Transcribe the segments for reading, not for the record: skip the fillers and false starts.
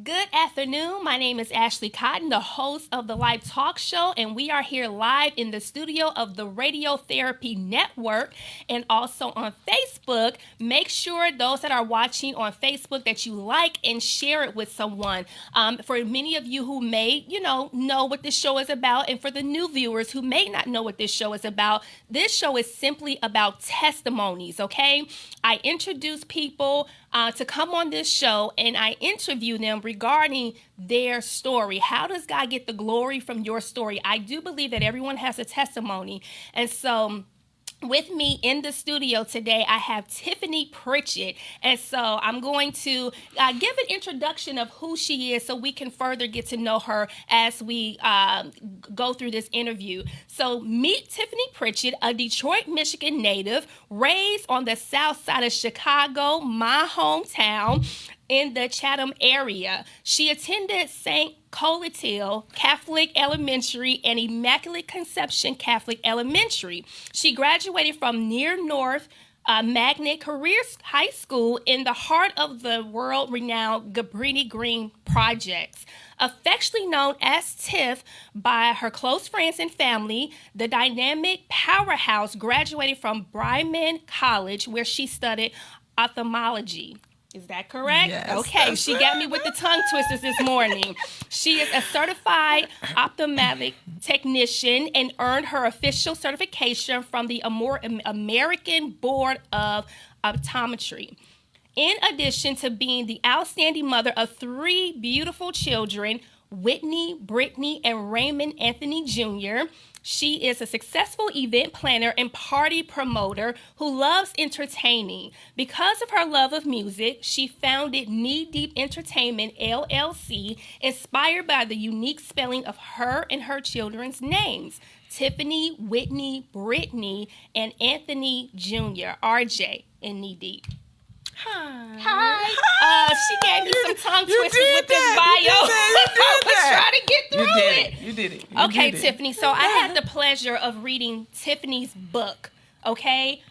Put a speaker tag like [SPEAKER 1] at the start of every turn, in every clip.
[SPEAKER 1] Good afternoon. My name is Ashley Cotton, the host of the Live Talk Show, and we are here live in the studio of the Radiotherapy Network and also on Facebook. Make sure those that are watching on Facebook that you like and share it with someone. For many of you who may, know what this show is about, and for the new viewers who may not know what this show is about, this show is simply about testimonies, okay? I introduce people to come on this show and I interview them regarding their story. How does God get the glory from your story? I do believe that everyone has a testimony. And so with me in the studio today, I have Tiffini Pritchett. And so I'm going to give an introduction of who she is so we can further get to know her as we go through this interview. So meet Tiffini Pritchett, a Detroit, Michigan native, raised on the south side of Chicago, my hometown, in the Chatham area. She attended St. Coletial Catholic Elementary and Immaculate Conception Catholic Elementary. She graduated from Near North Magnet Career High School in the heart of the world-renowned Cabrini Green projects. Affectionately known as Tiff by her close friends and family, the dynamic powerhouse graduated from Bryman College, where she studied ophthalmology. Is that correct?
[SPEAKER 2] Yes.
[SPEAKER 1] Okay, she got me with the tongue twisters this morning. She is a certified ophthalmic technician and earned her official certification from the American Board of Optometry. In addition to being the outstanding mother of 3 beautiful children, Whitney, Brittany, and Raymond Anthony Jr., she is a successful event planner and party promoter who loves entertaining. Because of her love of music, she founded Knee Deep Entertainment, LLC, inspired by the unique spelling of her and her children's names, Tiffini, Whitney, Brittany, and Anthony Jr., RJ, in Knee Deep. Hi. She gave me some tongue twisters with this bio. I was trying to get through it.
[SPEAKER 2] You did it.
[SPEAKER 1] Okay, Tiffini. So I had the pleasure of reading Tiffini's book, okay?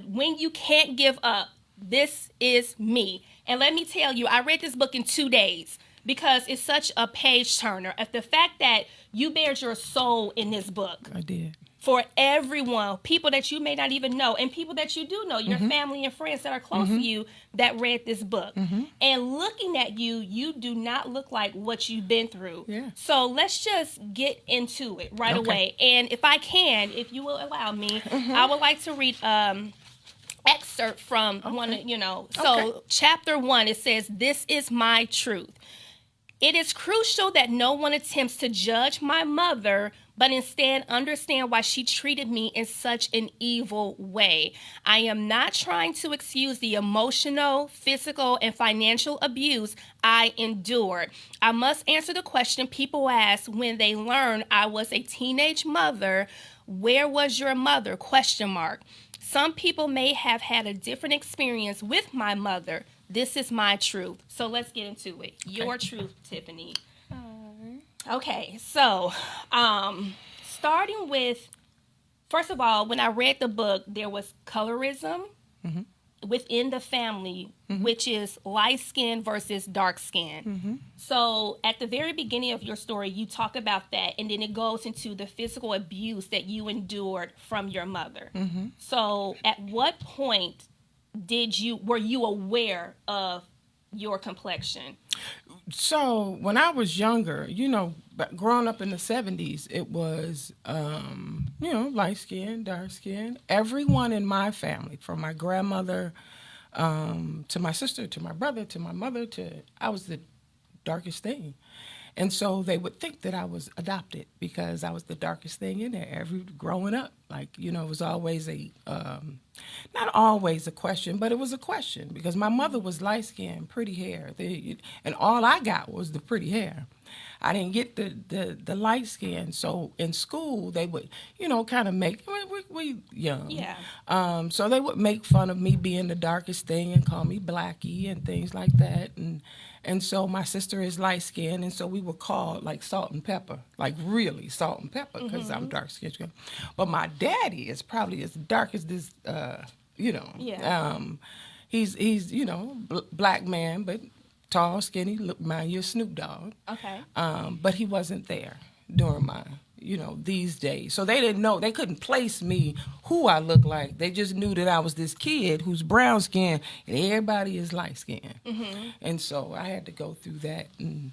[SPEAKER 1] When You Can't Give Up, This Is Me. And let me tell you, I read this book in 2 days because it's such a page turner. Of the fact that you bared your soul in this book.
[SPEAKER 2] I did.
[SPEAKER 1] For everyone, people that you may not even know, and people that you do know, your family and friends that are close to you that read this book. And looking at you, you do not look like what you've been through.
[SPEAKER 2] Yeah.
[SPEAKER 1] So let's just get into it right away. And if I can, if you will allow me, I would like to read excerpt from one, So chapter 1, it says, "This is my truth. It is crucial that no one attempts to judge my mother, but instead understand why she treated me in such an evil way. I am not trying to excuse the emotional, physical, and financial abuse I endured. I must answer the question people ask when they learn I was a teenage mother. Where was your mother? Question mark. Some people may have had a different experience with my mother. This is my truth." So let's get into it. Okay. Your truth, Tiffini. Okay, so starting with, first of all, when I read the book, there was colorism within the family, which is light skin versus dark skin. So at the very beginning of your story, you talk about that, and then it goes into the physical abuse that you endured from your mother. So at what point were you aware of your complexion?
[SPEAKER 2] So when I was younger, growing up in the 70s, it was, light skin, dark skin. Everyone in my family, from my grandmother to my sister, to my brother, to my mother, I was the darkest thing. And so they would think that I was adopted because I was the darkest thing in there. Growing up, it was always not always a question, but it was a question because my mother was light-skinned, pretty hair, and all I got was the pretty hair. I didn't get the light skin. So in school, they would, kind of make, we young.
[SPEAKER 1] Yeah.
[SPEAKER 2] So they would make fun of me being the darkest thing and call me Blackie and things like that. And so my sister is light skinned, and so we were called like salt and pepper, like really salt and pepper, because I'm dark skinned. But my daddy is probably as dark as this,
[SPEAKER 1] Yeah.
[SPEAKER 2] He's black man, but tall, skinny, look, mind you, Snoop Dogg.
[SPEAKER 1] Okay.
[SPEAKER 2] But he wasn't there during my, these days. So they didn't know, they couldn't place me who I looked like. They just knew that I was this kid who's brown skinned and everybody is light skinned. Mm-hmm. And so I had to go through that. And,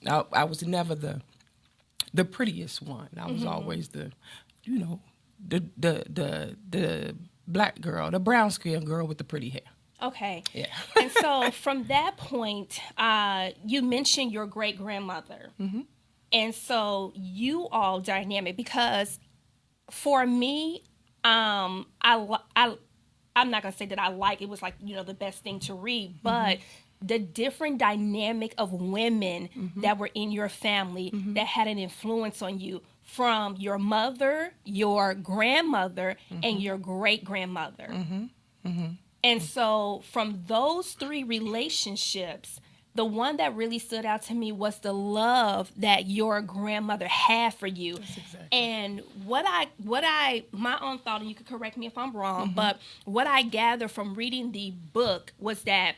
[SPEAKER 2] I was never the prettiest one. I was always the black girl, the brown skinned girl with the pretty hair.
[SPEAKER 1] Okay.
[SPEAKER 2] Yeah.
[SPEAKER 1] And so from that point, you mentioned your great grandmother. Mm-hmm. And so you all dynamic, because for me, I'm not gonna say that I like it was like the best thing to read, but the different dynamic of women that were in your family that had an influence on you, from your mother, your grandmother, and your great grandmother. Mm-hmm. Mm-hmm. And so from those three relationships, the one that really stood out to me was the love that your grandmother had for you.
[SPEAKER 2] That's exactly.
[SPEAKER 1] And my own thought, and you could correct me if I'm wrong, but what I gathered from reading the book was that,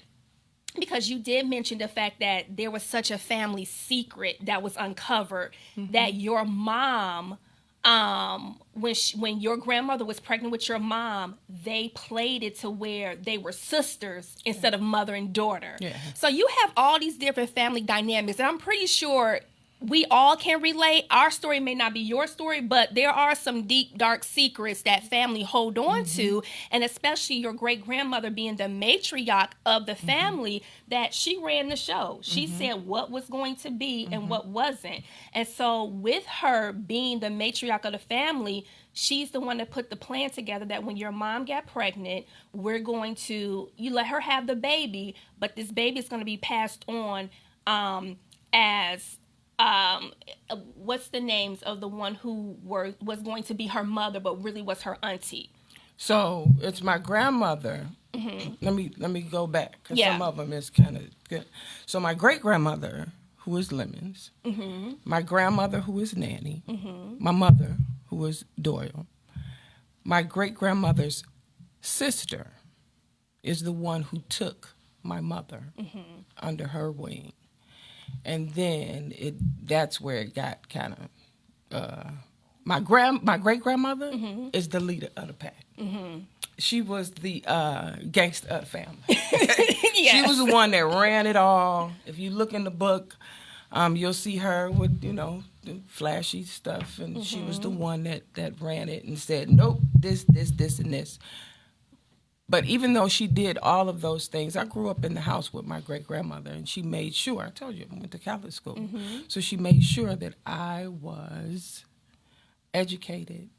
[SPEAKER 1] because you did mention the fact that there was such a family secret that was uncovered, that your mom, when your grandmother was pregnant with your mom, they played it to where they were sisters instead of mother and daughter. Yeah. So you have all these different family dynamics, and I'm pretty sure we all can relate. Our story may not be your story, but there are some deep, dark secrets that family hold on to, and especially your great-grandmother being the matriarch of the family, that she ran the show. She said what was going to be and what wasn't. And so with her being the matriarch of the family, she's the one that put the plan together that when your mom got pregnant, you let her have the baby, but this baby is going to be passed on as... what's the names of the one who was going to be her mother, but really was her auntie?
[SPEAKER 2] So it's my grandmother. Let me go back, because some of them is kind of good. So my great grandmother, who is Lemons, my grandmother, who is Nanny, my mother, who is Doyle, my great grandmother's sister is the one who took my mother under her wing. And then that's where it got kind of, my great grandmother is the leader of the pack. She was the gangster of the family. Yes. She was the one that ran it all. If you look in the book, you'll see her with, the flashy stuff. And she was the one that ran it and said, nope, this, and this. But even though she did all of those things, I grew up in the house with my great-grandmother, and she made sure, I told you, I went to Catholic school. So she made sure that I was educated.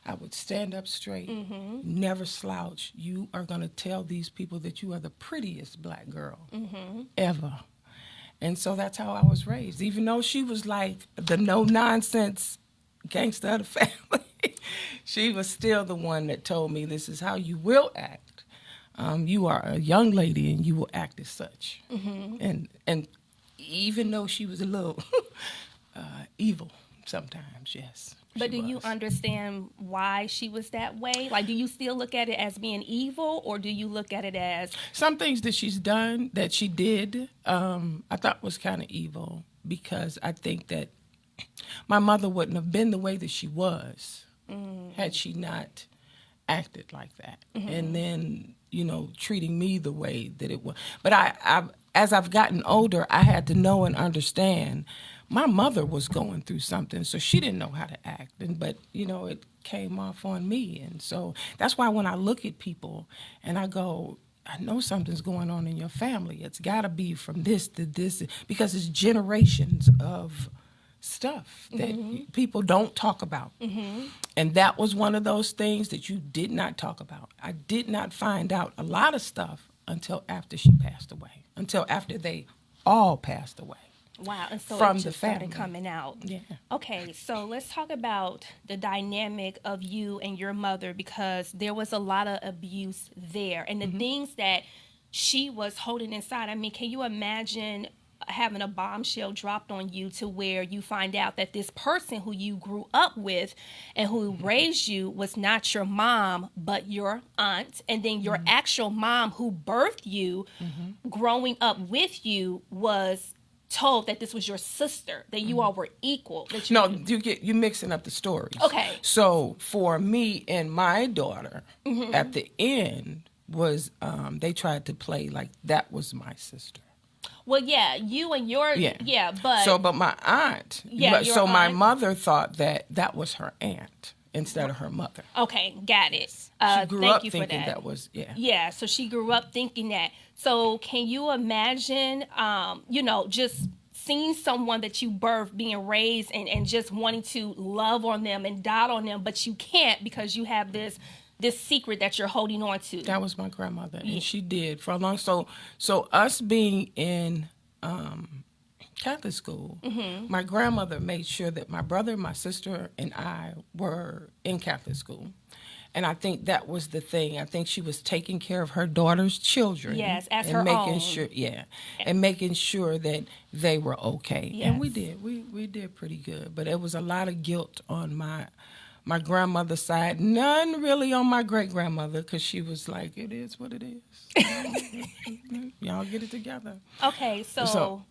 [SPEAKER 2] I would stand up straight, never slouch. You are going to tell these people that you are the prettiest black girl ever. And so that's how I was raised. Even though she was like the no-nonsense gangster of the family, she was still the one that told me, this is how you will act. You are a young lady and you will act as such. And even though she was a little evil sometimes, yes.
[SPEAKER 1] But do you understand why she was that way? Like, do you still look at it as being evil, or do you look at it as...
[SPEAKER 2] Some things that she did, I thought was kind of evil, because I think that my mother wouldn't have been the way that she was had she not acted like that. And then, treating me the way that it was. But I as I've gotten older, I had to know and understand my mother was going through something, so she didn't know how to act. But, it came off on me. And so that's why when I look at people and I go, I know something's going on in your family. It's got to be from this to this, because it's generations of stuff that people don't talk about. And that was one of those things that you did not talk about. I did not find out a lot of stuff until after she passed away, until after they all passed away.
[SPEAKER 1] Wow, and so
[SPEAKER 2] from
[SPEAKER 1] it just
[SPEAKER 2] the family.
[SPEAKER 1] started coming out.
[SPEAKER 2] Yeah.
[SPEAKER 1] Okay, so let's talk about the dynamic of you and your mother, because there was a lot of abuse there, and the things that she was holding inside. I mean, can you imagine having a bombshell dropped on you to where you find out that this person who you grew up with and who raised you was not your mom, but your aunt. And then your actual mom who birthed you, growing up with you, was told that this was your sister, that you all were equal. That you
[SPEAKER 2] you're mixing up the stories.
[SPEAKER 1] Okay.
[SPEAKER 2] So for me and my daughter, at the end was they tried to play like that was my sister.
[SPEAKER 1] Well, yeah, you and your
[SPEAKER 2] but my aunt, my mother thought that was her aunt instead of her mother.
[SPEAKER 1] Okay, got it.
[SPEAKER 2] She grew
[SPEAKER 1] thank
[SPEAKER 2] up
[SPEAKER 1] you
[SPEAKER 2] thinking
[SPEAKER 1] for that.
[SPEAKER 2] that was
[SPEAKER 1] Yeah, so she grew up thinking that. So can you imagine, just seeing someone that you birthed being raised and just wanting to love on them and dot on them, but you can't because you have this secret that you're holding on to.
[SPEAKER 2] That was my grandmother, and she did for a long. So us being in Catholic school, my grandmother made sure that my brother, my sister, and I were in Catholic school. And I think that was the thing. I think she was taking care of her daughter's children.
[SPEAKER 1] Yes, as
[SPEAKER 2] and
[SPEAKER 1] her
[SPEAKER 2] making
[SPEAKER 1] own.
[SPEAKER 2] Sure, and making sure that they were okay.
[SPEAKER 1] Yes.
[SPEAKER 2] And we did. We did pretty good. But it was a lot of guilt on my grandmother's side. None really on my great-grandmother, because she was like, it is what it is. Y'all get it together.
[SPEAKER 1] Okay, so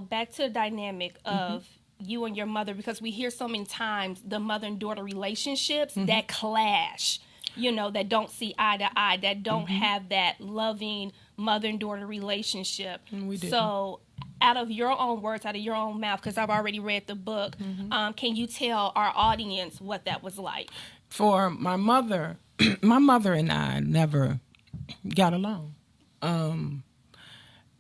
[SPEAKER 1] back to the dynamic of you and your mother, because we hear so many times the mother and daughter relationships that clash, that don't see eye to eye, that don't have that loving mother and daughter relationship.
[SPEAKER 2] We didn't.
[SPEAKER 1] So out of your own words, out of your own mouth, because I've already read the book, can you tell our audience what that was like?
[SPEAKER 2] For my mother, my mother and I never got along.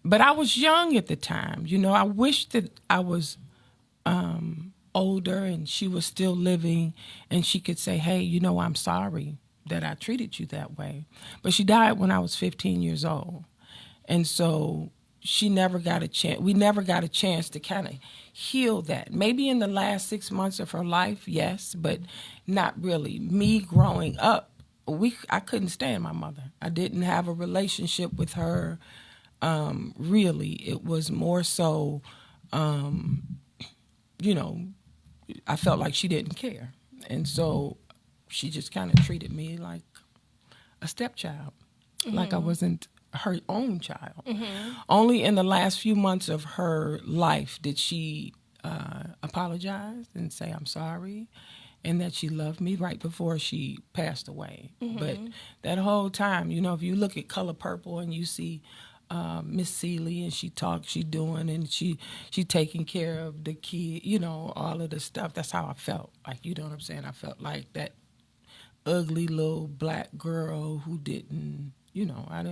[SPEAKER 2] But I was young at the time. I wish that I was older and she was still living and she could say, hey, I'm sorry that I treated you that way. But she died when I was 15 years old. And so she never got a chance. We never got a chance to kind of heal that. Maybe in the last 6 months of her life, yes, but not really. Me growing up, I couldn't stand my mother. I didn't have a relationship with her. Really, it was more so, I felt like she didn't care. And so she just kind of treated me like a stepchild, like I wasn't her own child. Only in the last few months of her life did she apologize and say, I'm sorry, and that she loved me right before she passed away. But that whole time, if you look at Color Purple and you see Miss Seeley and she doing, and she taking care of the kid, all of the stuff. That's how I felt. Like, you know what I'm saying? I felt like that ugly little black girl who didn't, I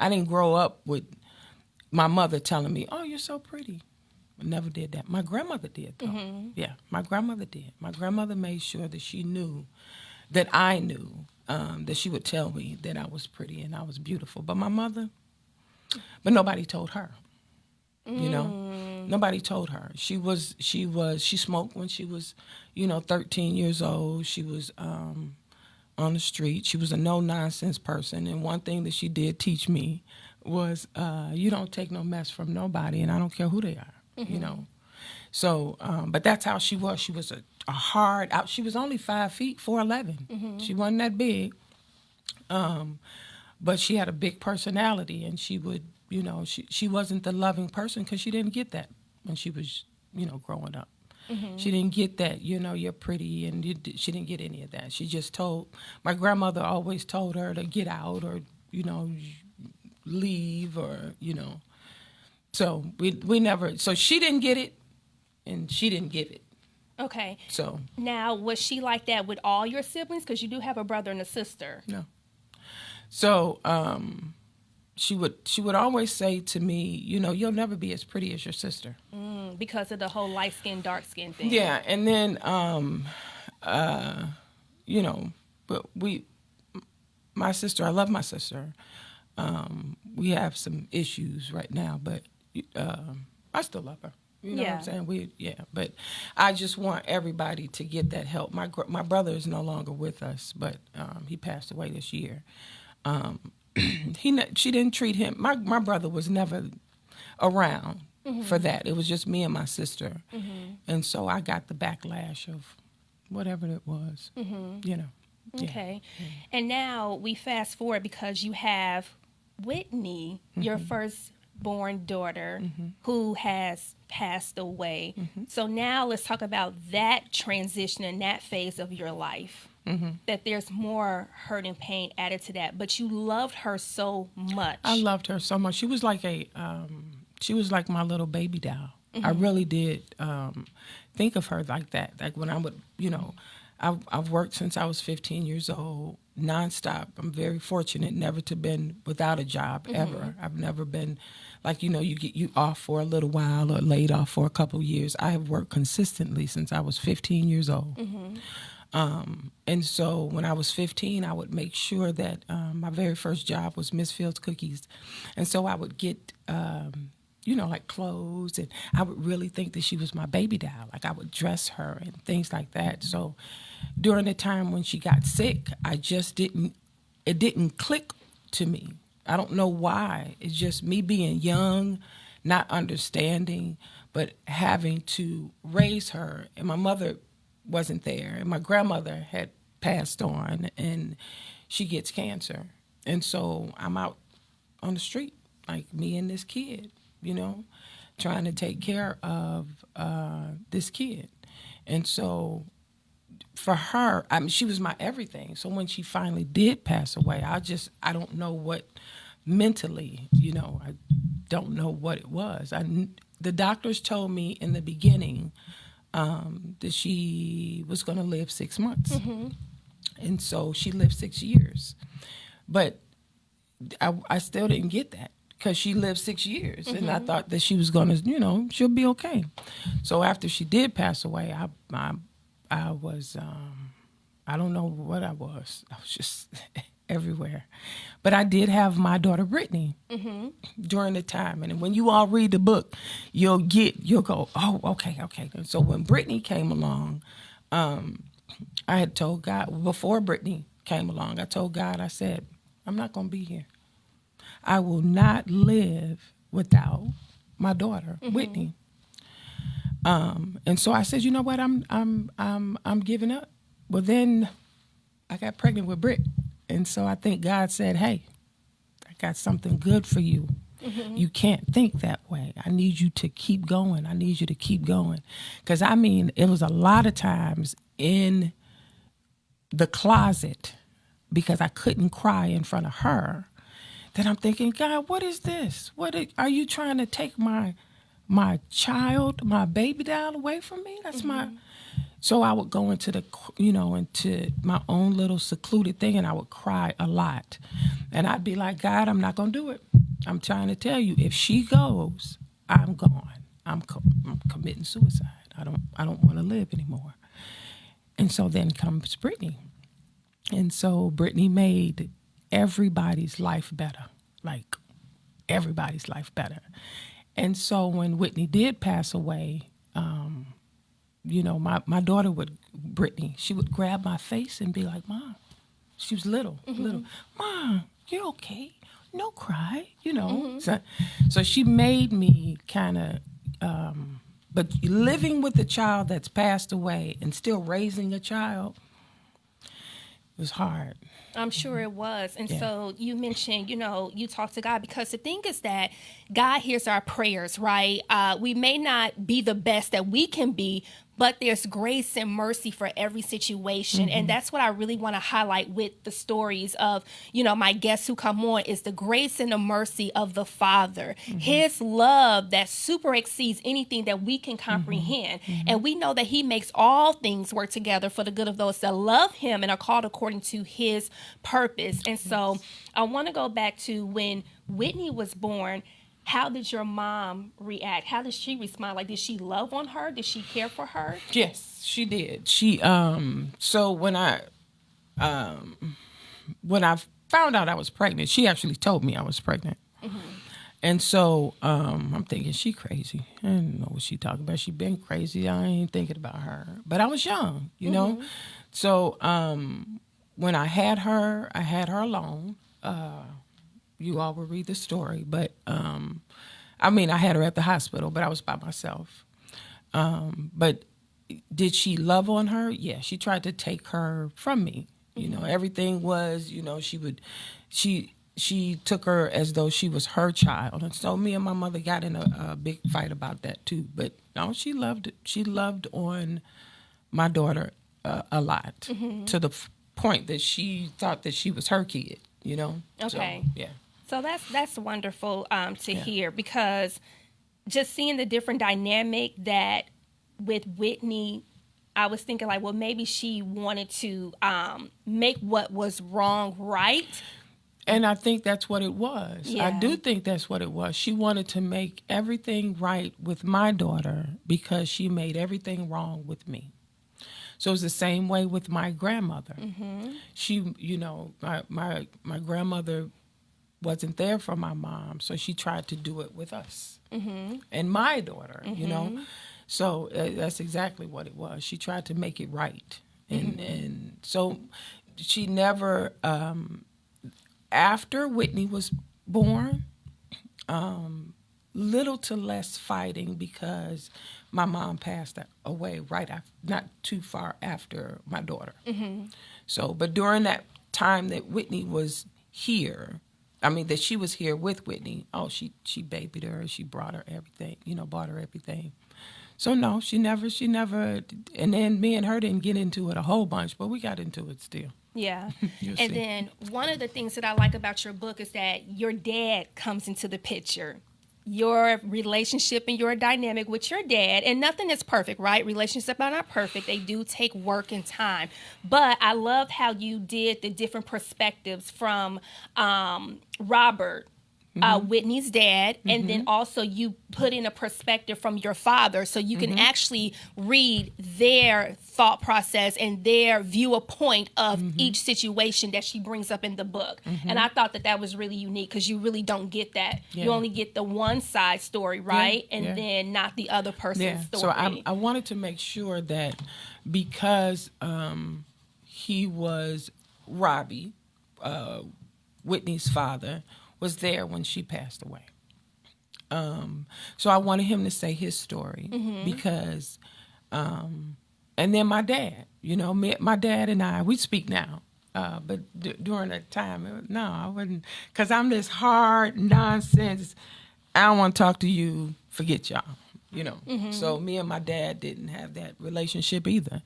[SPEAKER 2] didn't grow up with my mother telling me, oh, you're so pretty. I never did that. My grandmother did, though. Yeah, my grandmother did. My grandmother made sure that she knew, that I knew, that she would tell me that I was pretty and I was beautiful. But my mother... But nobody told her, Nobody told her. She smoked when she was, 13 years old. She was on the street. She was a no-nonsense person. And one thing that she did teach me was you don't take no mess from nobody, and I don't care who they are, So, but that's how she was. She was a hard out. She was only 5 feet, 4'11". She wasn't that big. But she had a big personality, and she would, she wasn't the loving person because she didn't get that when she was, growing up. She didn't get that, you're pretty, and she didn't get any of that. She just my grandmother always told her to get out or, leave or, So we never, so she didn't get it, and she didn't give it.
[SPEAKER 1] Okay.
[SPEAKER 2] So.
[SPEAKER 1] Now, was she like that with all your siblings? Because you do have a brother and a sister.
[SPEAKER 2] No. So she would always say to me, you'll never be as pretty as your sister.
[SPEAKER 1] Because of the whole light skin, dark skin thing.
[SPEAKER 2] Yeah, and then but my sister, I love my sister. We have some issues right now, but I still love her. You know what I'm saying? But I just want everybody to get that help. My brother is no longer with us, but he passed away this year. She didn't treat him. My brother was never around for that. It was just me and my sister. And so I got the backlash of whatever it was, you know.
[SPEAKER 1] Okay. And now we fast forward because you have Whitney, your firstborn daughter, who has passed away. So now let's talk about that transition and that phase of your life. That there's more hurt and pain added to that, but you loved her so much.
[SPEAKER 2] I loved her so much. She was like she was like my little baby doll. I really did think of her like that. Like when I would, you know, I've worked since I was 15 years old, nonstop. I'm very fortunate never to been without a job ever. I've never been like, you know, you off for a little while or laid off for a couple years. I have worked consistently since I was 15 years old. And so when I was 15, I would make sure that my very first job was Miss Fields Cookies. And so I would get, you know, like clothes, and I would really think that she was my baby doll. Like I would dress her and things like that. So during the time when she got sick, it didn't click to me. I don't know why. It's just me being young, not understanding, but having to raise her. And my mother wasn't there, and my grandmother had passed on, and she gets cancer. And so I'm out on the street, like me and this kid, you know, trying to take care of this kid. And so for her, I mean, she was my everything. So when she finally did pass away, I don't know what mentally, you know, I don't know what it was. The doctors told me in the beginning that she was going to live 6 months. And so she lived 6 years. But I still didn't get that because she lived 6 years. And I thought that she was going to, you know, she'll be okay. So after she did pass away, I was, I don't know what I was. I was just everywhere. But I did have my daughter, Brittany, during the time. And when you all read the book, you'll go, oh, okay. And so when Brittany came along, I had told God, before Brittany came along, I told God, I said, I'm not going to be here. I will not live without my daughter, Whitney. And so I said, you know what, I'm giving up. Well, then I got pregnant with Britt. And so I think God said, hey, I got something good for you. You can't think that way. I need you to keep going. I need you to keep going. Because, I mean, it was a lot of times in the closet because I couldn't cry in front of her that I'm thinking, God, what is this? Are you trying to take my child, my baby doll away from me? That's my... So I would go into into my own little secluded thing, and I would cry a lot. And I'd be like, God, I'm not going to do it. I'm trying to tell you, if she goes, I'm gone. I'm committing suicide. I don't want to live anymore. And so then comes Brittany. And so Brittany made everybody's life better, like everybody's life better. And so when Whitney did pass away, you know, my daughter Brittany, she would grab my face and be like, Mom, she was little, Mom, you're okay. No cry, you know. So she made me kind of, but living with a child that's passed away and still raising a child was hard.
[SPEAKER 1] I'm sure it was. And so you mentioned, you know, you talk to God because the thing is that God hears our prayers, right? We may not be the best that we can be, but there's grace and mercy for every situation. And that's what I really want to highlight with the stories of, you know, my guests who come on is the grace and the mercy of the Father. His love that super exceeds anything that we can comprehend. And we know that he makes all things work together for the good of those that love him and are called according to his purpose. And so I want to go back to when Whitney was born. How did your mom react? How did she respond? Like, did she love on her? Did she care for her?
[SPEAKER 2] Yes, she did. She so when I found out I was pregnant, she actually told me I was pregnant. And so I'm thinking, she crazy. I didn't know what she talking about. She been crazy. I ain't thinking about her. But I was young, you know. So when I had her alone. You all will read the story, but I mean, I had her at the hospital, but I was by myself. But did she love on her? Yeah, she tried to take her from me. You know, everything was, you know, she took her as though she was her child. And so me and my mother got in a big fight about that too. But no, she loved on my daughter a lot, to the point that she thought that she was her kid, you know?
[SPEAKER 1] Okay.
[SPEAKER 2] So, yeah.
[SPEAKER 1] So that's wonderful to hear, because just seeing the different dynamic that with Whitney, I was thinking like, well, maybe she wanted to make what was wrong right.
[SPEAKER 2] And I think that's what it was.
[SPEAKER 1] Yeah.
[SPEAKER 2] I do think that's what it was. She wanted to make everything right with my daughter because she made everything wrong with me. So it was the same way with my grandmother. She, you know, my grandmother wasn't there for my mom, so she tried to do it with us and my daughter, you know. So that's exactly what it was. She tried to make it right. And so she never, after Whitney was born, little to less fighting because my mom passed away right after, not too far after my daughter. So, but during that time that Whitney was here, I mean, that she was here with Whitney, she babied her, she brought her everything, you know, bought her everything. So no, she never, and then me and her didn't get into it a whole bunch, but we got into it still.
[SPEAKER 1] Yeah.
[SPEAKER 2] You'll
[SPEAKER 1] And
[SPEAKER 2] see.
[SPEAKER 1] then one of the things that I like about your book is that your dad comes into the picture. Your relationship and your dynamic with your dad, and nothing is perfect, right? Relationships are not perfect. They do take work and time. But I love how you did the different perspectives from Robert, Whitney's dad, and then also you put in a perspective from your father, so you can actually read their thought process and their viewpoint of each situation that she brings up in the book. And I thought that was really unique, because you really don't get that.
[SPEAKER 2] Yeah.
[SPEAKER 1] You only get the one side story, right?
[SPEAKER 2] Yeah,
[SPEAKER 1] And
[SPEAKER 2] yeah.
[SPEAKER 1] then not the other person's story.
[SPEAKER 2] So I wanted to make sure that because he was Robbie, Whitney's father, was there when she passed away. So I wanted him to say his story because, and then my dad, you know, my dad and I, we speak now. But during that time, no, I wouldn't, because I'm this hard nonsense. I don't want to talk to you. Forget y'all, you know. So me and my dad didn't have that relationship either.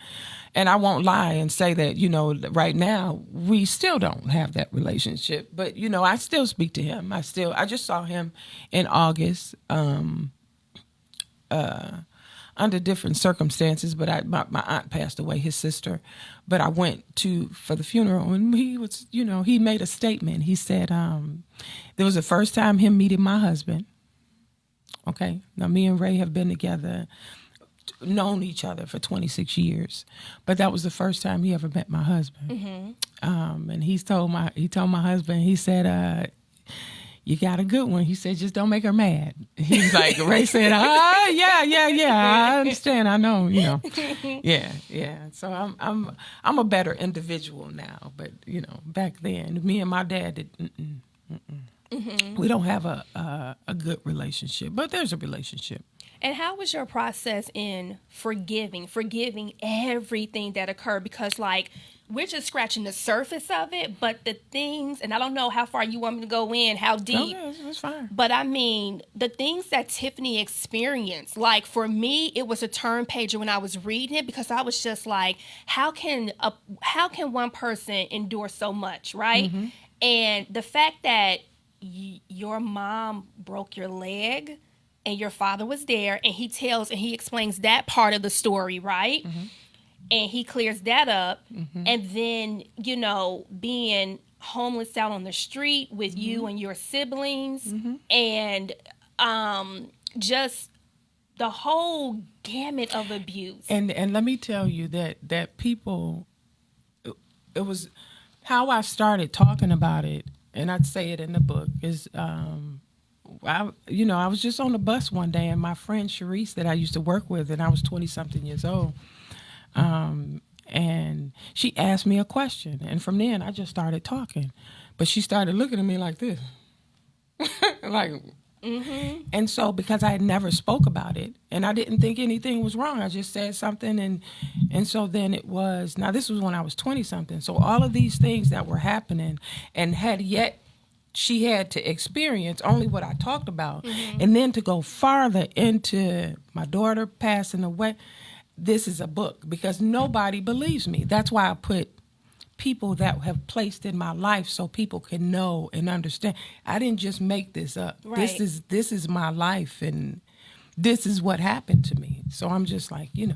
[SPEAKER 2] And I won't lie and say that, you know, right now we still don't have that relationship. But, you know, I still speak to him. I just saw him in August under different circumstances. But my aunt passed away, his sister. But I went for the funeral, and he was, you know, he made a statement. He said, there was the first time him meeting my husband. Okay, now me and Ray have been together, known each other for 26 years, but that was the first time he ever met my husband. And he told my husband, he said, "You got a good one." He said, "Just don't make her mad." He's like, Ray said, yeah, I understand, I know, you know, yeah. So I'm a better individual now, but you know, back then, me and my dad did. We don't have a good relationship, but there's a relationship.
[SPEAKER 1] And how was your process in forgiving everything that occurred? Because, like, we're just scratching the surface of it, but the things, and I don't know how far you want me to go in, how deep.
[SPEAKER 2] Okay, that's fine.
[SPEAKER 1] But I mean, the things that Tiffini experienced, like for me, it was a turn pager when I was reading it, because I was just like, how can one person endure so much, right? And the fact that your mom broke your leg and your father was there, and he explains that part of the story, right? And he clears that up. And then, you know, being homeless out on the street with you and your siblings, and just the whole gamut of abuse.
[SPEAKER 2] And let me tell you that people, it was how I started talking about it, and I'd say it in the book, is I was just on the bus one day, and my friend Sharice that I used to work with, and I was 20-something years old, and she asked me a question, and from then I just started talking. But she started looking at me like this. Like, And so because I had never spoke about it and I didn't think anything was wrong, I just said something. And so then it was, now this was when I was 20 something. So all of these things that were happening and she had to experience only what I talked about. And then to go farther into my daughter passing away, this is a book because nobody believes me. That's why I put people that have placed in my life so people can know and understand. I didn't just make this up.
[SPEAKER 1] Right.
[SPEAKER 2] This is my life and this is what happened to me. So I'm just like,
[SPEAKER 1] Yeah.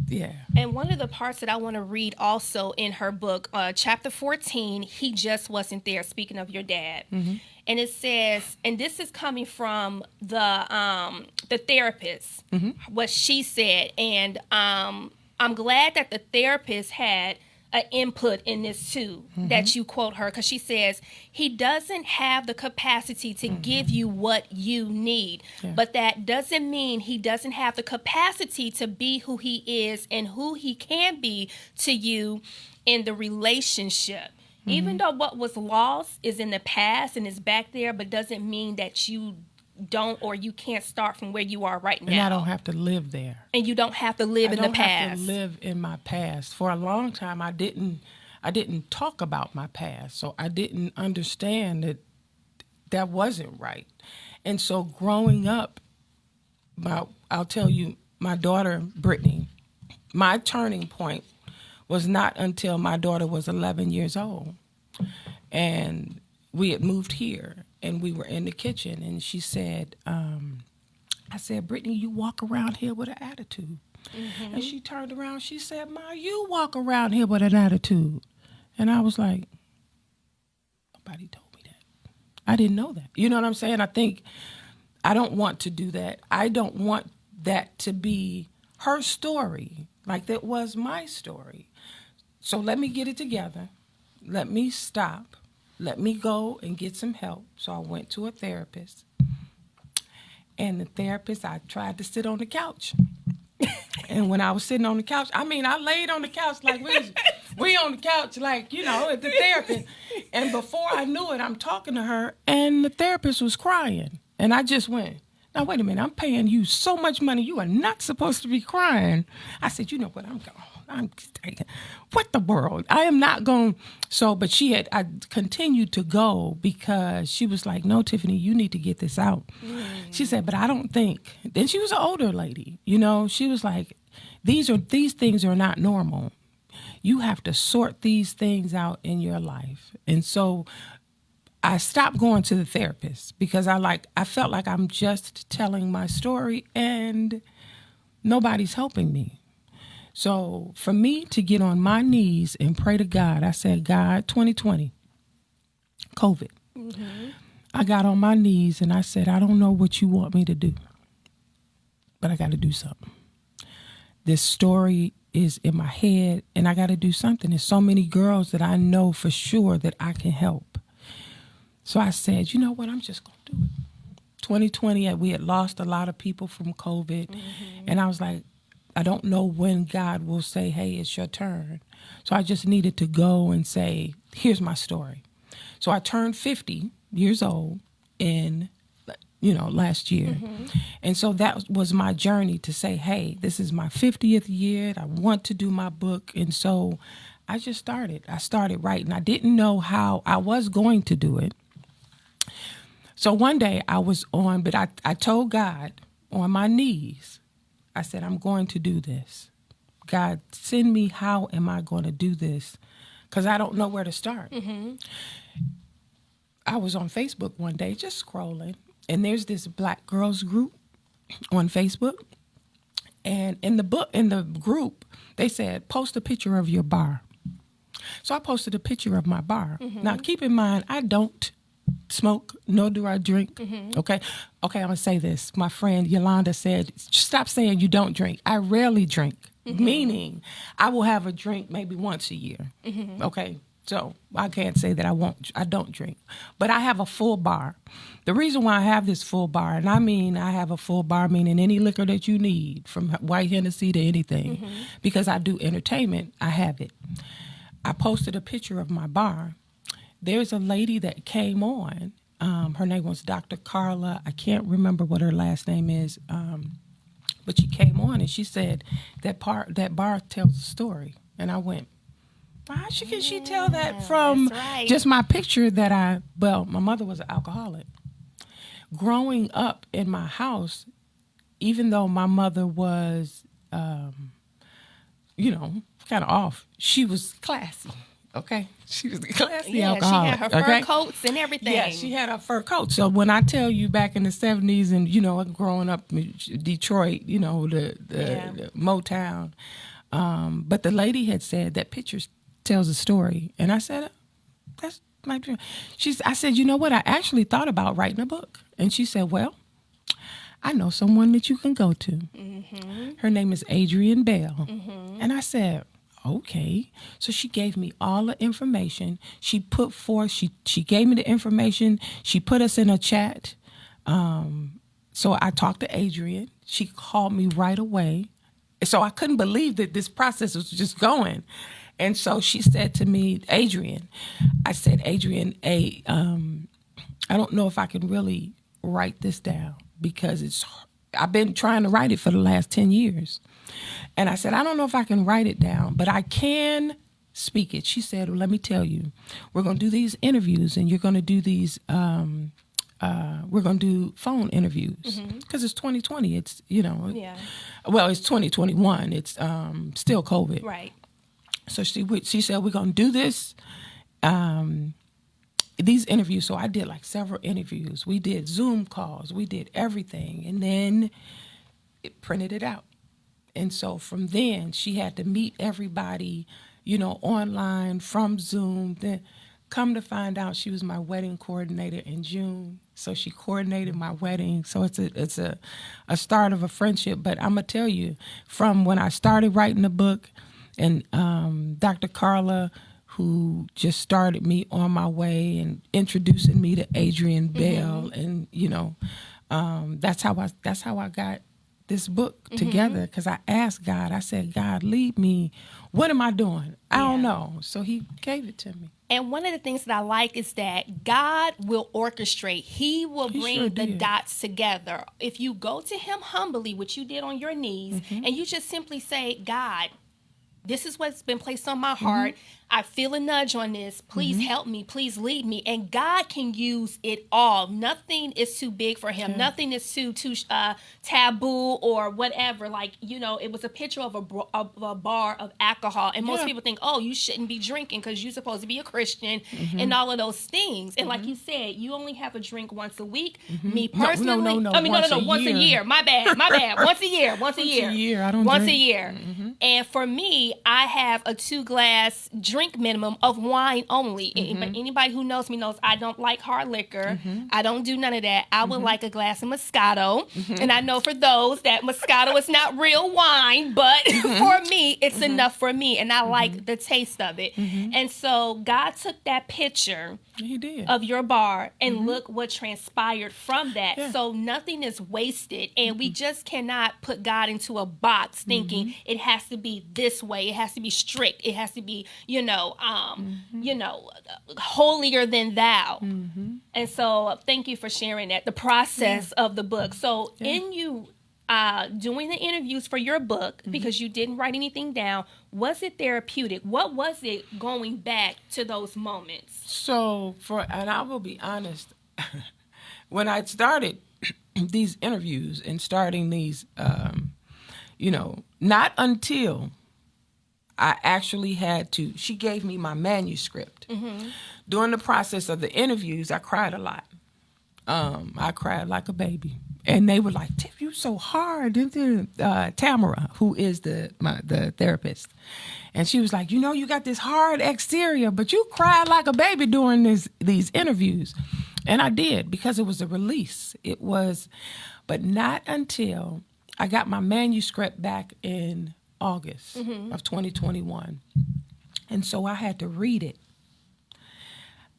[SPEAKER 2] Yeah.
[SPEAKER 1] And one of the parts that I want to read also in her book, chapter 14, he just wasn't there, speaking of your dad. And it says, and this is coming from the therapist, what she said. And I'm glad that the therapist had an input in this too, that you quote her, because she says, he doesn't have the capacity to give you what you need, but that doesn't mean he doesn't have the capacity to be who he is and who he can be to you in the relationship. Even though what was lost is in the past and is back there, but doesn't mean that you don't or you can't start from where you are right now.
[SPEAKER 2] And I don't have to live there.
[SPEAKER 1] And you don't have to live in the past.
[SPEAKER 2] I don't have to live in my past. For a long time, I didn't talk about my past, so I didn't understand that wasn't right. And so growing up, I'll tell you, my daughter, Brittany, my turning point was not until my daughter was 11 years old. And we had moved here. And we were in the kitchen, and she said, I said, Brittany, you walk around here with an attitude. And she turned around, she said, Ma, you walk around here with an attitude. And I was like, nobody told me that. I didn't know that. You know what I'm saying? I think I don't want to do that. I don't want that to be her story, like that was my story. So let me get it together. Let me stop. Let me go and get some help. So I went to a therapist. And the therapist, I tried to sit on the couch. And when I was sitting on the couch, I laid on the couch like we on the couch, like, at the therapist. And before I knew it, I'm talking to her, and the therapist was crying. And I just went, now, wait a minute, I'm paying you so much money. You are not supposed to be crying. I said, you know what, what the world? I am not going. So, but I continued to go because she was like, no, Tiffany, you need to get this out. She said, but I don't think. Then she was an older lady, she was like, these things are not normal. You have to sort these things out in your life. And so I stopped going to the therapist because I felt like I'm just telling my story and nobody's helping me. So for me to get on my knees and pray to God, I said, God, 2020, COVID. I got on my knees and I said, I don't know what you want me to do, but I got to do something. This story is in my head and I got to do something. There's so many girls that I know for sure that I can help. So I said, you know what, I'm just going to do it. 2020, we had lost a lot of people from COVID. And I was like, I don't know when God will say, hey, it's your turn. So I just needed to go and say, here's my story. So I turned 50 years old in, last year. And so that was my journey to say, hey, this is my 50th year. I want to do my book. And so I just started. I started writing. I didn't know how I was going to do it. So one day I was on, but I told God on my knees, I said, I'm going to do this. God, send me, how am I going to do this? Because I don't know where to start. I was on Facebook one day just scrolling, and there's this Black girls group on Facebook. And in the group, they said, post a picture of your bar. So I posted a picture of my bar. Now, keep in mind, I don't smoke, nor do I drink. Okay, I'm going to say this. My friend Yolanda said, stop saying you don't drink. I rarely drink, meaning I will have a drink maybe once a year. Okay, so I can't say that I don't drink. But I have a full bar. The reason why I have this full bar, and I have a full bar meaning any liquor that you need, from white Hennessy to anything, because I do entertainment, I have it. I posted a picture of my bar. There's a lady that came on Her name was Dr. Carla. I can't remember what her last name is, but she came on and she said that bar tells a story, and I went, how can she tell that from just my picture that my mother was an alcoholic. Growing up in my house, even though my mother was, kind of off, she was classy. Okay, she was the classy alcoholic.
[SPEAKER 1] She had her fur coats and everything.
[SPEAKER 2] Yeah, she had her fur coat. So when I tell you back in the 70s and, growing up in Detroit, the Motown, but the lady had said that picture tells a story. And I said, that's my dream. I said, you know what? I actually thought about writing a book. And she said, well, I know someone that you can go to. Mm-hmm. Her name is Adrienne Bell. Mm-hmm. And I said, okay. So she gave me all the information. She put forth, she gave me the information. She put us in a chat. So I talked to Adrienne. She called me right away. So I couldn't believe that this process was just going. And so she said to me, Adrienne, I don't know if I can really write this down because I've been trying to write it for the last 10 years. And I said, I don't know if I can write it down, but I can speak it. She said, well, let me tell you, we're going to do these interviews and you're going to do these, we're going to do phone interviews because it's 2020. It's, well, it's 2021. It's still COVID.
[SPEAKER 1] Right.
[SPEAKER 2] So she said, we're going to do this, these interviews. So I did like several interviews. We did Zoom calls. We did everything. And then it printed it out. And so from then, she had to meet everybody, online from Zoom. Then come to find out, she was my wedding coordinator in June. So she coordinated my wedding. So it's a start of a friendship. But I'm going to tell you, from when I started writing the book, and Dr. Carla, who just started me on my way and introducing me to Adrienne Bell, and that's how I got this book together, because I asked God. I said, God, lead me. What am I doing? I don't know. So He gave it to me.
[SPEAKER 1] And one of the things that I like is that God will orchestrate. He will bring the dots together. If you go to Him humbly, which you did on your knees, and you just simply say, God, this is what's been placed on my heart. I feel a nudge on this. Please help me. Please lead me. And God can use it all. Nothing is too big for Him. Nothing is too taboo or whatever. Like, it was a picture of a bar of alcohol. And most people think, oh, you shouldn't be drinking because you're supposed to be a Christian and all of those things. And like you said, you only have a drink once a week. Me personally.
[SPEAKER 2] No.
[SPEAKER 1] Once a year. My bad. Once a year. Once a year.
[SPEAKER 2] I don't
[SPEAKER 1] Once
[SPEAKER 2] drink.
[SPEAKER 1] a year. And for me, I have a 2-glass drink minimum of wine only. But anybody who knows me knows I don't like hard liquor. I don't do none of that. I would like a glass of Moscato. And I know for those that Moscato is not real wine, but for me, it's enough for me. And I like the taste of it. And so God took that picture of your bar and look what transpired from that. So nothing is wasted. And we just cannot put God into a box thinking it has to be this way. It has to be strict. It has to be, holier than thou. And so thank you for sharing that, the process of the book. So in you doing the interviews for your book, because you didn't write anything down, was it therapeutic? What was it going back to those moments?
[SPEAKER 2] So and I will be honest, when I started these interviews and starting these, not until I actually had to, she gave me my manuscript. During the process of the interviews, I cried a lot. I cried like a baby. And they were like, Tiff, you're so hard. Tamara, who is the therapist. And she was like, you got this hard exterior, but you cried like a baby during these interviews. And I did, because it was a release. But not until I got my manuscript back in August of 2021. And so I had to read it.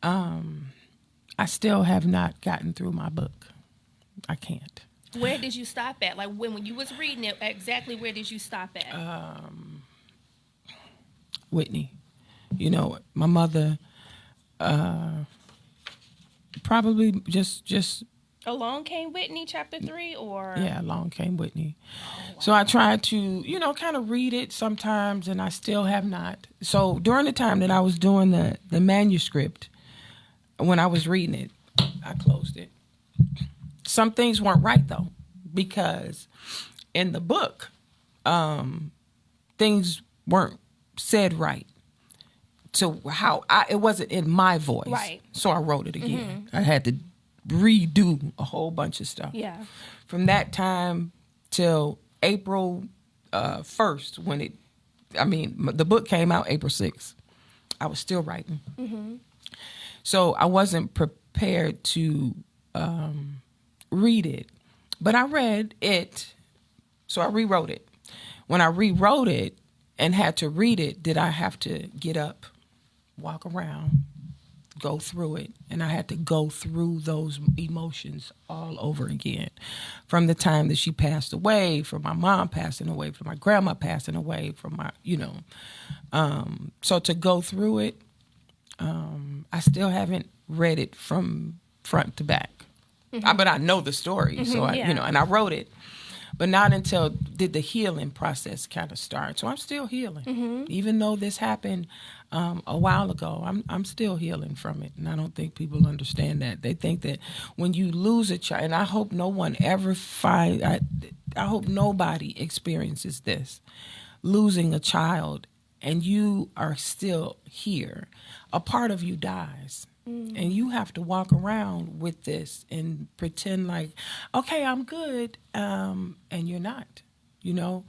[SPEAKER 2] I still have not gotten through my book. I can't.
[SPEAKER 1] Where did you stop at? Like when you was reading it, exactly where did you stop at?
[SPEAKER 2] Whitney. My mother probably just
[SPEAKER 1] Along Came Whitney, chapter 3, or?
[SPEAKER 2] yeah, Along Came Whitney.
[SPEAKER 1] Oh, wow.
[SPEAKER 2] So I tried to, kind of read it sometimes, and I still have not. So during the time that I was doing the manuscript, when I was reading it, I closed it. Some things weren't right, though, because in the book, things weren't said right. So it wasn't in my voice.
[SPEAKER 1] Right.
[SPEAKER 2] So I wrote it again. I had to redo a whole bunch of stuff.
[SPEAKER 1] Yeah.
[SPEAKER 2] From that time till April 1st, the book came out April 6th. I was still writing. Mm-hmm. So I wasn't prepared to read it. But I read it, so I rewrote it. When I rewrote it and had to read it, did I have to get up, walk around, go through it, and I had to go through those emotions all over again. From the time that she passed away, from my mom passing away, from my grandma passing away, from my, so to go through it, I still haven't read it from front to back. Mm-hmm. But I know the story, so and I wrote it. But not until did the healing process kind of start. So I'm still healing. Mm-hmm. Even though this happened a while ago, I'm still healing from it. And I don't think people understand that. They think that when you lose a child, and I hope no one ever I hope nobody experiences this, losing a child and you are still here. A part of you dies. And you have to walk around with this and pretend like, okay, I'm good. And you're not, you're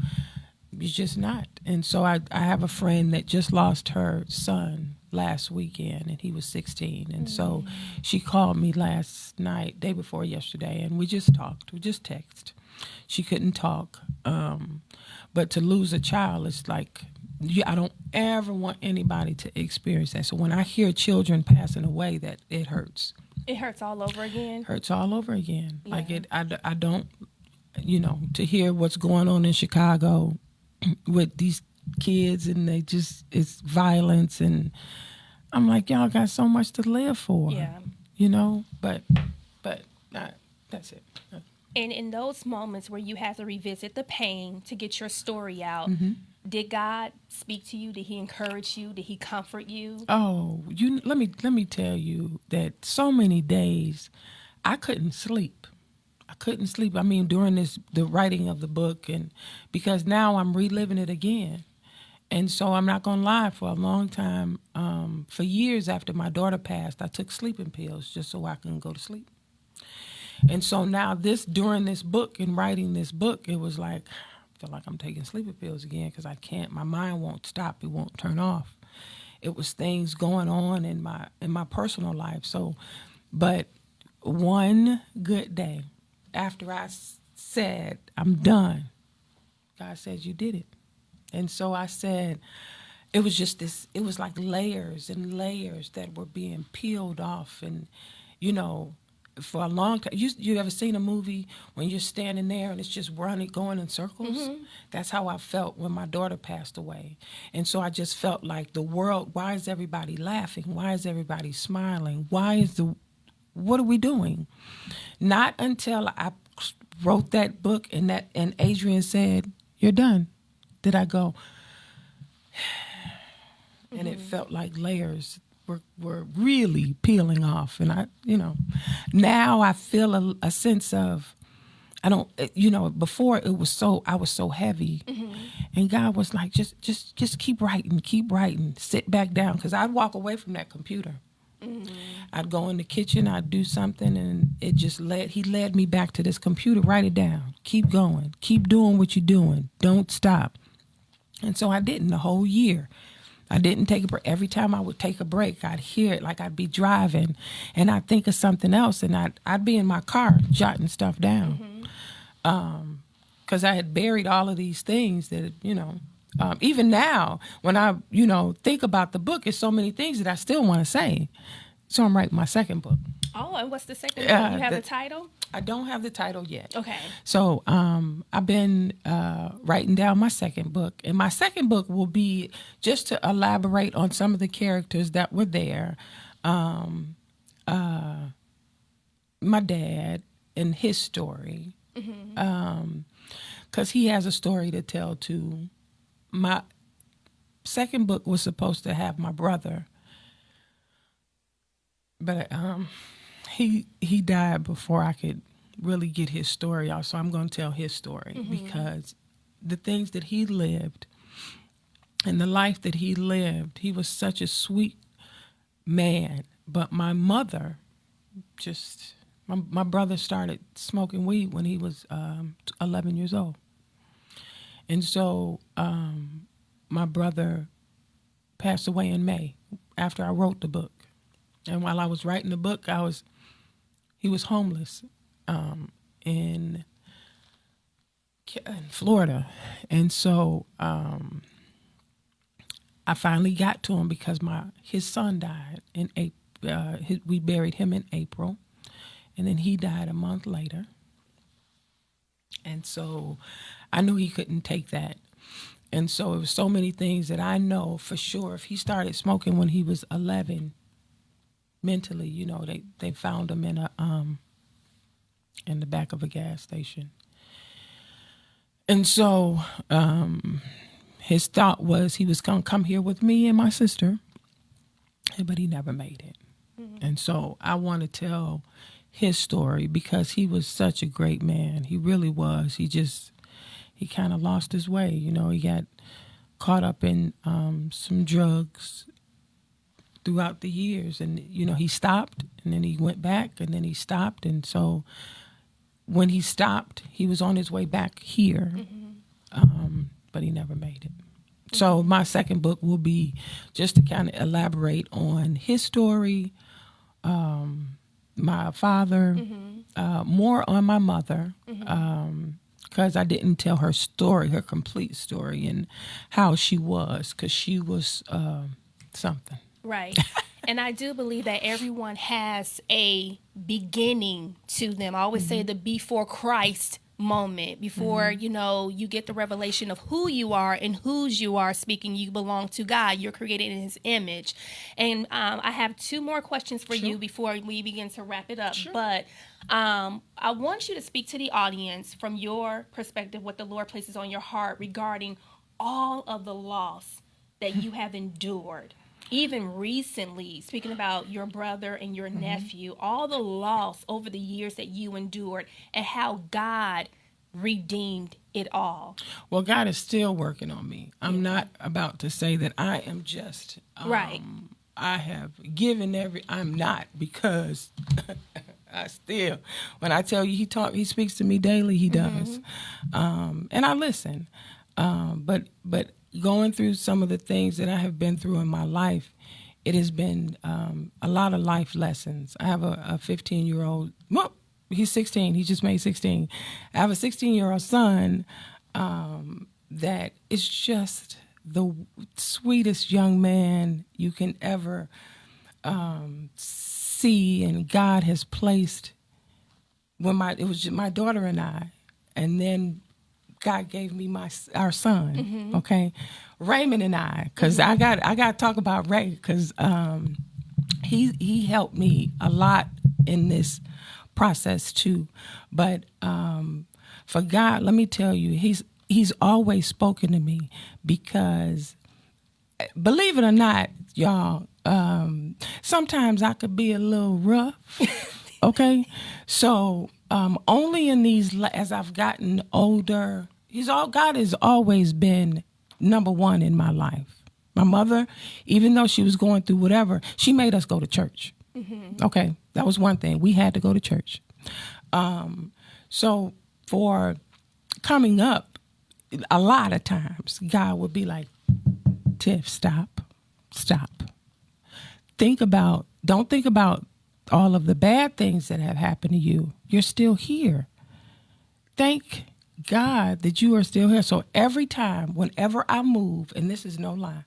[SPEAKER 2] just not. And so I have a friend that just lost her son last weekend, and he was 16. And so she called me last night, day before yesterday, and we just talked. We just texted. She couldn't talk. But to lose a child is like, I don't ever want anybody to experience that. So when I hear children passing away, that it hurts.
[SPEAKER 1] It hurts all over again.
[SPEAKER 2] Hurts all over again. Yeah. Like I don't, to hear what's going on in Chicago with these kids, and it's violence, and I'm like, y'all got so much to live for.
[SPEAKER 1] Yeah.
[SPEAKER 2] But that's it.
[SPEAKER 1] And in those moments where you have to revisit the pain to get your story out, did God speak to you? Did he encourage you? Did he comfort you?
[SPEAKER 2] Oh, let me tell you that so many days I couldn't sleep. I mean, during the writing of the book, and because now I'm reliving it again. And so I'm not going to lie, for a long time, for years after my daughter passed, I took sleeping pills just so I can go to sleep. And so now during this book and writing this book, it was like, I feel like I'm taking sleeping pills again because I can't, my mind won't stop. It won't turn off. It was things going on in my personal life. So, but one good day after I said, I'm done, God says, you did it. And so I said, it was just it was like layers and layers that were being peeled off. And, for a long time, you ever seen a movie when you're standing there and it's just going in circles? Mm-hmm. That's how I felt when my daughter passed away. And so I just felt like the world, why is everybody laughing? Why is everybody smiling? What are we doing? Not until I wrote that book and Adrian said, you're done, did I go, and it felt like layers were really peeling off. And I, now I feel a sense of, I don't, before I was so heavy, and God was like, just keep writing, sit back down. Cause I'd walk away from that computer. I'd go in the kitchen, I'd do something, and he led me back to this computer, write it down, keep going, keep doing what you're doing, don't stop. And so I didn't the whole year. I didn't take a break. Every time I would take a break, I'd hear it, like I'd be driving and I'd think of something else, and I'd be in my car jotting stuff down. Because I had buried all of these things that, even now when I, think about the book, there's so many things that I still want to say. So I'm writing my second book.
[SPEAKER 1] Oh, and what's the second book? You have a title?
[SPEAKER 2] I don't have the title yet.
[SPEAKER 1] Okay.
[SPEAKER 2] So I've been writing down my second book. And my second book will be just to elaborate on some of the characters that were there. my dad and his story, because he has a story to tell too. My second book was supposed to have my brother, but he died before I could really get his story out. So I'm going to tell his story because the things that he lived and the life that he lived, he was such a sweet man. But my mother just, my brother started smoking weed when he was 11 years old. And so my brother passed away in May after I wrote the book. And while I was writing the book, he was homeless in Florida. And so I finally got to him because his son died in April. We buried him in April, and then he died a month later. And so I knew he couldn't take that. And so it was so many things that I know for sure. If he started smoking when he was 11, mentally, you know, they found him in the back of a gas station. And so his thought was he was going to come here with me and my sister, but he never made it. And so I want to tell his story because he was such a great man. He really was. He kind of lost his way. You know, he got caught up in some drugs throughout the years. And, you know, he stopped and then he went back and then he stopped. And so when he stopped, he was on his way back here, but he never made it. So my second book will be just to kind of elaborate on his story, my father, more on my mother, because I didn't tell her story, her complete story, and how she was, because she was something.
[SPEAKER 1] Right. And I do believe that everyone has a beginning to them. I always say the before Christ moment, before, you know, you get the revelation of who you are and whose you are, speaking you belong to God. You're created in his image. And I have two more questions for you before we begin to wrap it up. But I want you to speak to the audience from your perspective, what the Lord places on your heart regarding all of the loss that you have endured. Even recently, speaking about your brother and your nephew, all the loss over the years that you endured and how God redeemed it all.
[SPEAKER 2] Well, God is still working on me. I'm not about to say that I am just,
[SPEAKER 1] right.
[SPEAKER 2] I have given I'm not, because I still, when I tell you he speaks to me daily, he does. And I listen. But going through some of the things that I have been through in my life, it has been a lot of life lessons. I have a 15-year-old, well, he's 16, he just made 16. I have a 16-year-old son that is just the sweetest young man you can ever see, and God has placed, it was just my daughter and I, and then God gave me our son, okay, Raymond and I, because I got to talk about Ray, because he helped me a lot in this process too. But for God, let me tell you, he's always spoken to me, because believe it or not, y'all, sometimes I could be a little rough, okay? So only in these, as I've gotten older, God has always been number one in my life. My mother, even though she was going through whatever, she made us go to church. Okay, that was one thing. We had to go to church. So for coming up, a lot of times, God would be like, Tiff, stop. Don't think about all of the bad things that have happened to you. You're still here. Thank God that you are still here. So every time, whenever I move, and this is no lie,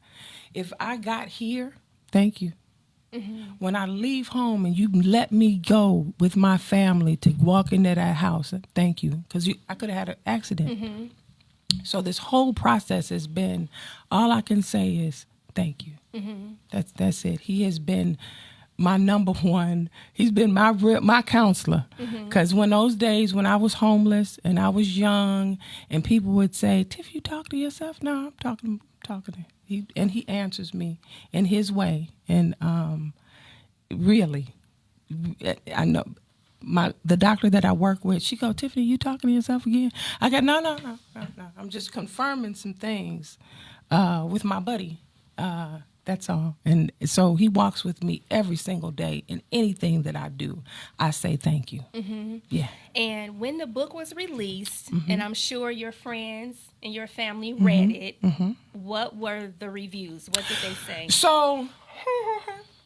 [SPEAKER 2] if I got here, thank you. When I leave home and you let me go with my family to walk into that house, thank you, because I could have had an accident. So this whole process has been, all I can say is thank you. That's it. He has been my number one. He's been my counselor. Because when those days when I was homeless and I was young, and people would say, "Tiff, you talk to yourself?" No, I'm talking to him. He answers me in his way. And really, I know the doctor that I work with, she go, "Tiffany, you talking to yourself again?" I go, no. I'm just confirming some things with my buddy. That's all. And so he walks with me every single day. In anything that I do, I say thank you. Yeah.
[SPEAKER 1] And when the book was released, and I'm sure your friends and your family read it, what were the reviews? What did they say?
[SPEAKER 2] So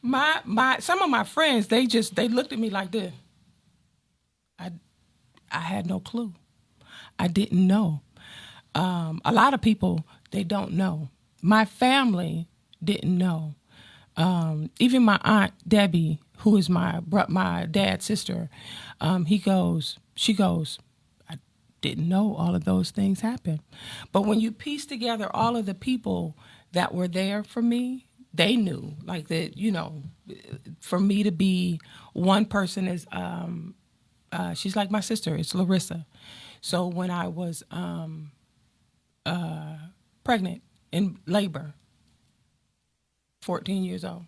[SPEAKER 2] some of my friends, they looked at me like this. I had no clue. I didn't know. A lot of people, they don't know. My family didn't know. Even my aunt Debbie, who is my dad's sister, she goes, "I didn't know all of those things happened." But when you piece together all of the people that were there for me, they knew, like that. For me to be one person is. She's like my sister. It's Larissa. So when I was pregnant in labor, 14 years old,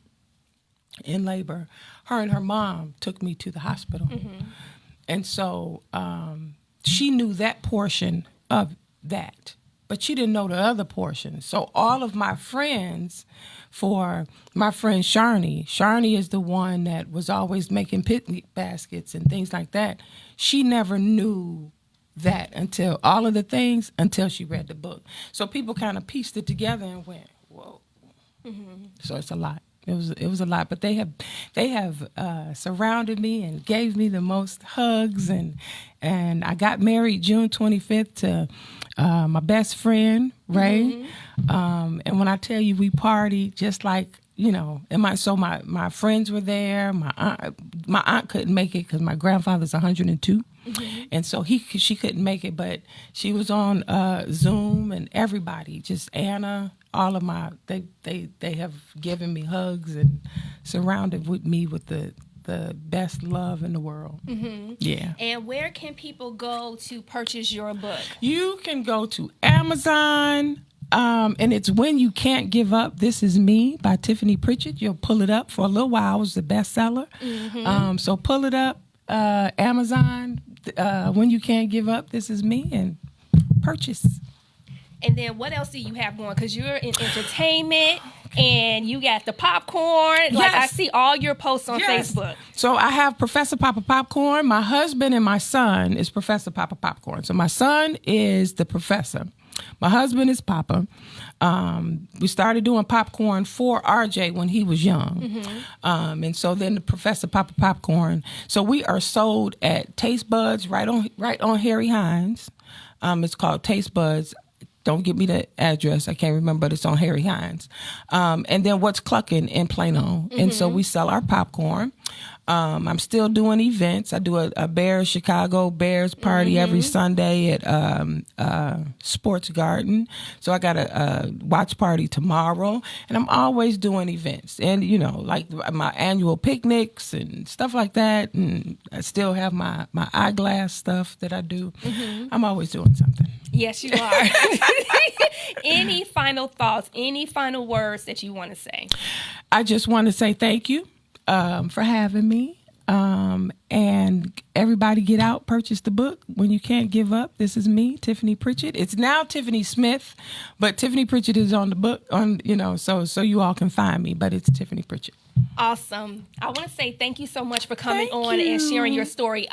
[SPEAKER 2] in labor, her and her mom took me to the hospital. And so she knew that portion of that, but she didn't know the other portion. So all of my friends, for my friend Sharni is the one that was always making picnic baskets and things like that. She never knew that until she read the book. So people kind of pieced it together and went, whoa. So it's a lot. It was a lot, but they have surrounded me and gave me the most hugs, and I got married June 25th to my best friend Ray, and when I tell you we partied just like and my friends were there. My aunt couldn't make it because my grandfather's 102, and so she couldn't make it, but she was on Zoom, and everybody, just Anna. All of they have given me hugs and surrounded with me with the best love in the world. Yeah.
[SPEAKER 1] And where can people go to purchase your book?
[SPEAKER 2] You can go to Amazon, and it's When You Can't Give Up, This Is Me by Tiffini Pritchett. You'll pull it up for a little while. It was the bestseller. So pull it up, Amazon, When You Can't Give Up, This Is Me, and purchase.
[SPEAKER 1] And then what else do you have going? Because you're in entertainment, and you got the popcorn.
[SPEAKER 2] Yes.
[SPEAKER 1] Like, I see all your posts on Facebook.
[SPEAKER 2] So I have Professor Papa Popcorn. My husband and my son is Professor Papa Popcorn. So my son is the professor. My husband is Papa. We started doing popcorn for RJ when he was young. And so then the Professor Papa Popcorn. So we are sold at Taste Buds right on Harry Hines. It's called Taste Buds. Don't give me the address. I can't remember, but it's on Harry Hines. And then What's Cluckin' in Plano. And so we sell our popcorn. I'm still doing events. I do a Bears, Chicago Bears party every Sunday at Sports Garden. So I got a watch party tomorrow. And I'm always doing events. And, like my annual picnics and stuff like that. And I still have my eyeglass stuff that I do. I'm always doing something.
[SPEAKER 1] Yes, you are. Any final thoughts, any final words that you want to say?
[SPEAKER 2] I just want to say thank you for having me. And everybody get out, purchase the book, When You Can't Give Up. This is me, Tiffini Pritchett. It's now Tiffini Smith, but Tiffini Pritchett is on the book, so you all can find me, but it's Tiffini Pritchett.
[SPEAKER 1] Awesome. I want to say thank you so much for coming on and sharing your story.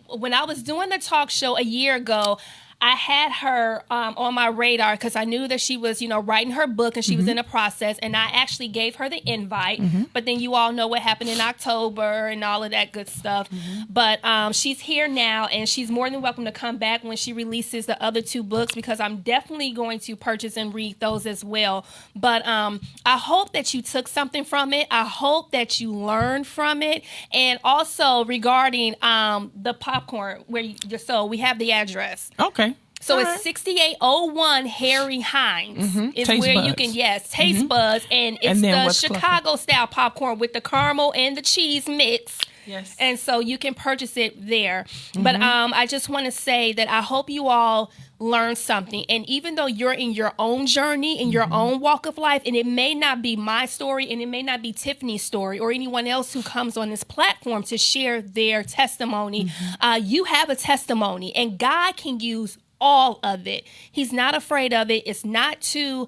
[SPEAKER 1] When I was doing the talk show a year ago, I had her on my radar because I knew that she was, writing her book and she was in the process. And I actually gave her the invite. But then you all know what happened in October and all of that good stuff. But she's here now, and she's more than welcome to come back when she releases the other 2 books, because I'm definitely going to purchase and read those as well. But I hope that you took something from it. I hope that you learned from it. And also regarding the popcorn, where we have the address.
[SPEAKER 2] Okay.
[SPEAKER 1] So
[SPEAKER 2] All
[SPEAKER 1] it's
[SPEAKER 2] right.
[SPEAKER 1] 6801 Harry Hines is
[SPEAKER 2] Taste
[SPEAKER 1] where you
[SPEAKER 2] buds.
[SPEAKER 1] can, taste buds. And it's
[SPEAKER 2] And then
[SPEAKER 1] the
[SPEAKER 2] what's fluffy?
[SPEAKER 1] Chicago style popcorn with the caramel and the cheese mix.
[SPEAKER 2] Yes.
[SPEAKER 1] And so you can purchase it there. But I just want to say that I hope you all learn something. And even though you're in your own journey, in your own walk of life, and it may not be my story and it may not be Tiffany's story or anyone else who comes on this platform to share their testimony, you have a testimony and God can use all of it. He's not afraid of it. It's not too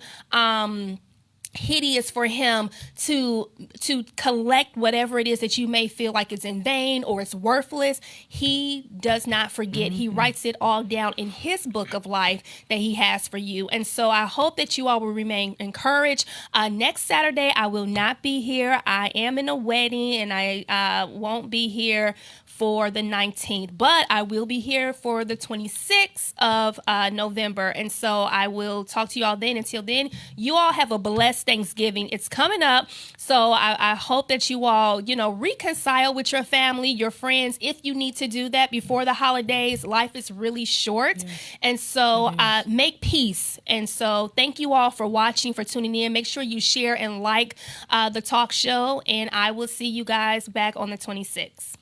[SPEAKER 1] hideous for him to collect whatever it is that you may feel like it's in vain or it's worthless. He does not forget. He writes it all down in his book of life that he has for you. And so I hope that you all will remain encouraged. Next Saturday, I will not be here. I am in a wedding and I won't be here for the 19th, but I will be here for the 26th of November. And so I will talk to you all then. Until then, you all have a blessed Thanksgiving. It's coming up. So I hope that you all, reconcile with your family, your friends, if you need to do that before the holidays. Life is really short. Yes. And so make peace. And so thank you all for watching, for tuning in. Make sure you share and like the talk show. And I will see you guys back on the 26th.